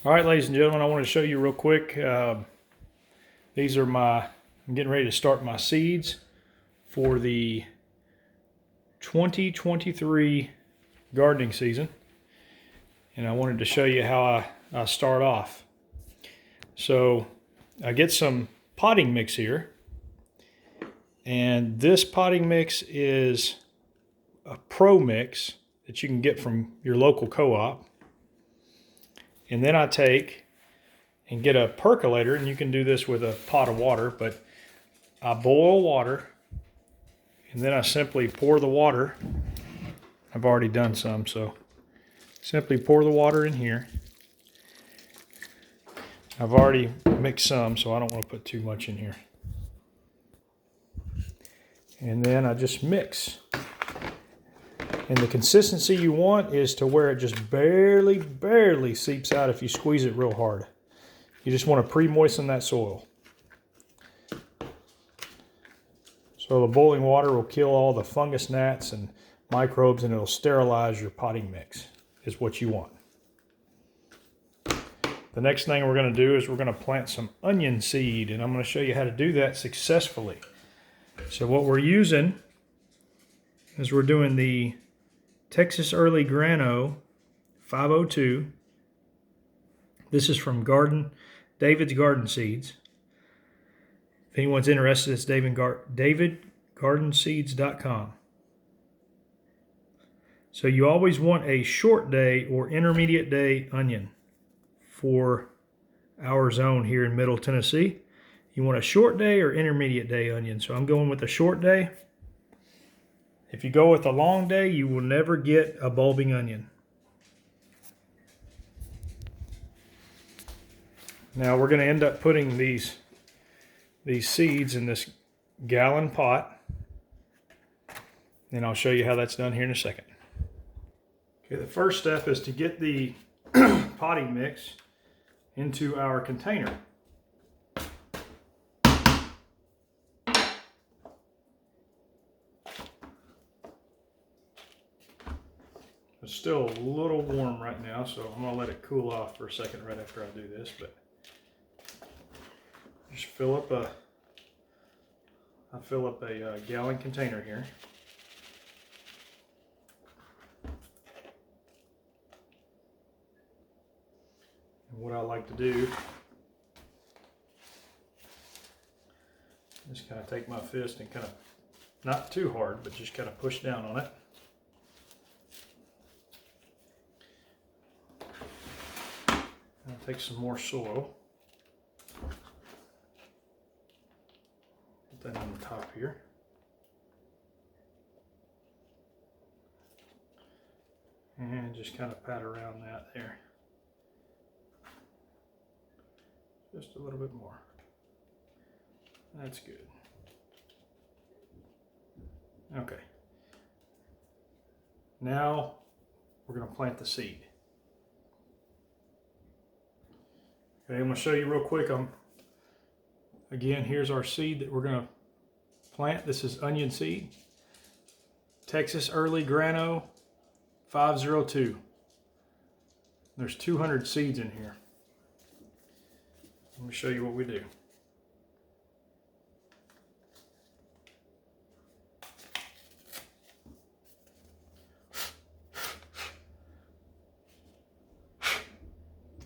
All right, ladies and gentlemen, I want to show you real quick. These are I'm getting ready to start my seeds for the 2023 gardening season. And I wanted to show you how I start off. So I get some potting mix here. And this potting mix is a pro mix that you can get from your local co-op. And then I take and get a percolator, and you can do this with a pot of water, but I boil water and then I simply pour the water. I've already done some, so simply pour the water in here. I've already mixed some, so I don't want to put too much in here. And then I just mix. And the consistency you want is to where it just barely seeps out if you squeeze it real hard. You just want to pre-moisten that soil. So the boiling water will kill all the fungus gnats and microbes, and it'll sterilize your potting mix, is what you want. The next thing we're going to do is we're going to plant some onion seed, and I'm going to show you how to do that successfully. So what we're using is we're doing the Texas Early Grano 502. This is from David's Garden Seeds. If anyone's interested, it's davidgardenseeds.com. So you always want a short day or intermediate day onion for our zone here in Middle Tennessee. You want a short day or intermediate day onion. So I'm going with a short day. If you go with a long day, you will never get a bulbing onion. Now we're going to end up putting these seeds in this gallon pot, and I'll show you how that's done here in a second. Okay, the first step is to get the potting mix into our container. It's still a little warm right now, so I'm going to let it cool off for a second right after I do this. But just fill up a gallon container here. And what I like to do is kind of take my fist and kind of, not too hard, but just kind of push down on it. I'll take some more soil. Put that on the top here. And just kind of pat around that there. Just a little bit more. That's good. Okay. Now we're going to plant the seed. Okay, I'm going to show you real quick. Again, here's our seed that we're going to plant. This is onion seed. Texas Early Grano 502. There's 200 seeds in here. Let me show you what we do.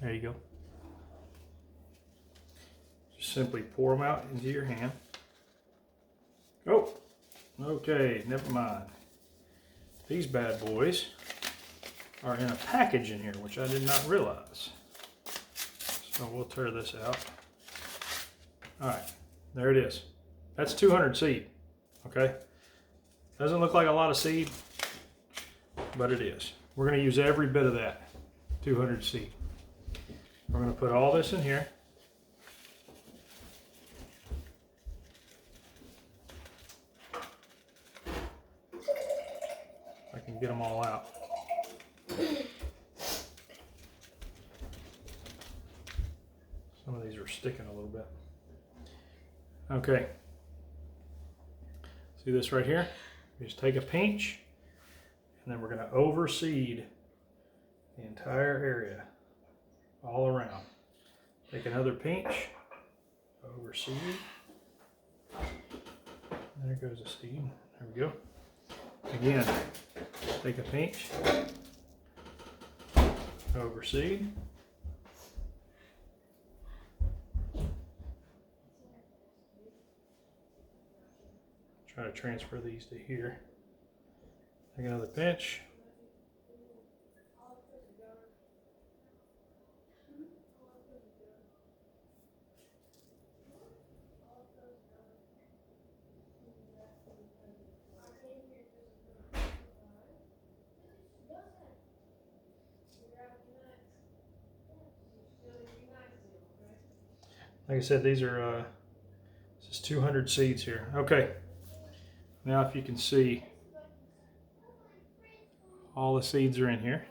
There you go. Just simply pour them out into your hand. Oh, okay, never mind. These bad boys are in a package in here, which I did not realize. So we'll tear this out. All right, there it is. That's 200 seed, okay? Doesn't look like a lot of seed, but it is. We're gonna use every bit of that 200 seed. We're gonna put all this in here. I can get them all out. Some of these are sticking a little bit. Okay. See this right here? You just take a pinch, and then we're going to overseed the entire area all around. Take another pinch over seed. There goes the seed. There we go. Again, take a pinch over seed. Try to transfer these to here. Take another pinch. Like I said, these are this is 200 seeds here. Okay, now if you can see, all the seeds are in here.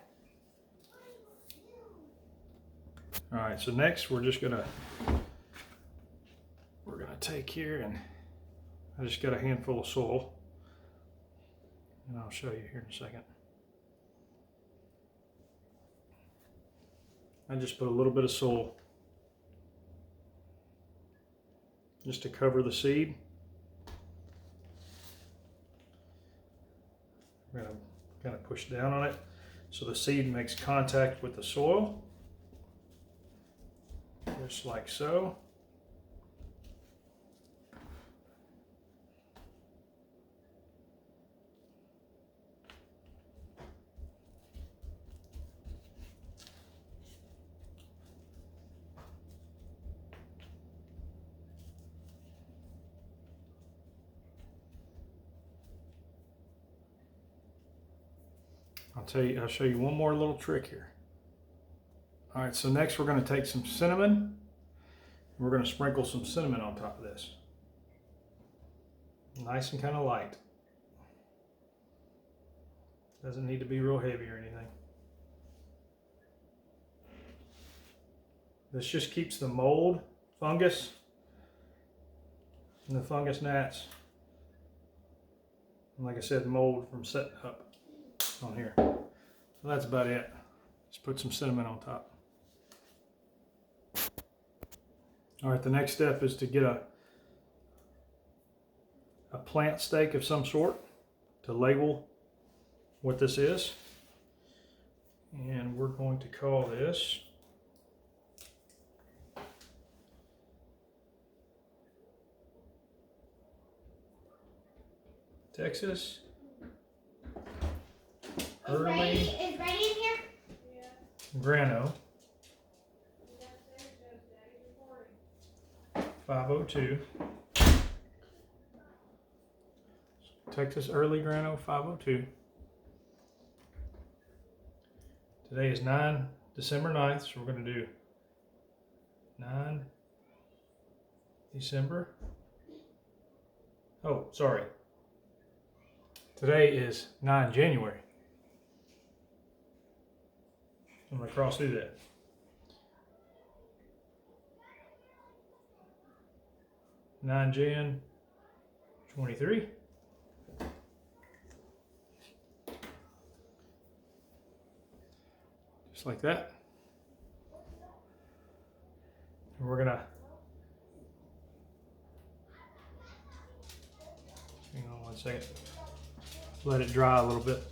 All right, so next we're gonna take here, and I just got a handful of soil, and I'll show you here in a second. I just put a little bit of soil just to cover the seed. I'm going to kind of push down on it so the seed makes contact with the soil, just like so. I'll show you one more little trick here. All right, so next we're going to take some cinnamon, and we're going to sprinkle some cinnamon on top of this. Nice and kind of light. Doesn't need to be real heavy or anything. This just keeps the mold, fungus, and the fungus gnats, and like I said, mold from setting up on here. So that's about it. Just put some cinnamon on top. All right, the next step is to get a plant stake of some sort to label what this is. And we're going to call this Texas Early Is Ready in here? Yeah. Grano 502. Texas Early Grano 502. Today is December 9th, so we're going to do 9 December. Oh, sorry. Today is 9 January. I'm going to cross through that. Jan 23. Just like that. And we're gonna hang on one second. Let it dry a little bit.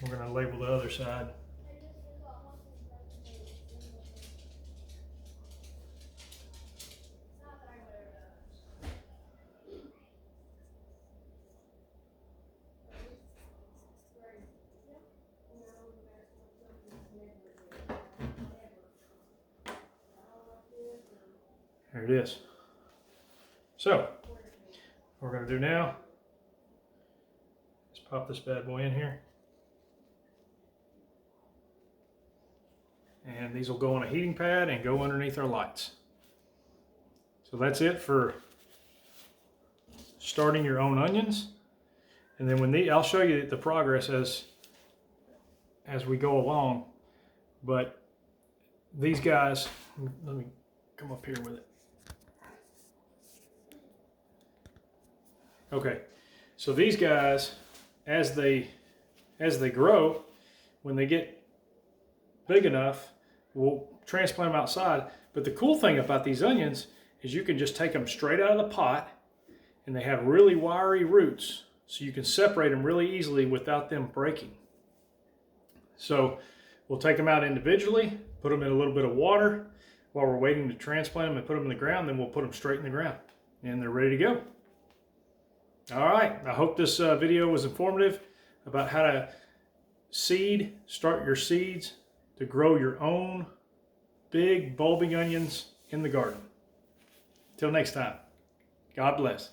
We're gonna label the other side. There it is. So, what we're going to do now is pop this bad boy in here. And these will go on a heating pad and go underneath our lights. So that's it for starting your own onions. And then when I'll show you the progress as we go along. But these guys, let me come up here with it. Okay, so these guys, as they grow, when they get big enough, we'll transplant them outside. But the cool thing about these onions is you can just take them straight out of the pot, and they have really wiry roots, so you can separate them really easily without them breaking. So we'll take them out individually, put them in a little bit of water while we're waiting to transplant them and put them in the ground. Then we'll put them straight in the ground, and they're ready to go. All right, I hope this video was informative about how to start your seeds to grow your own big bulbing onions in the garden. Till next time, God bless.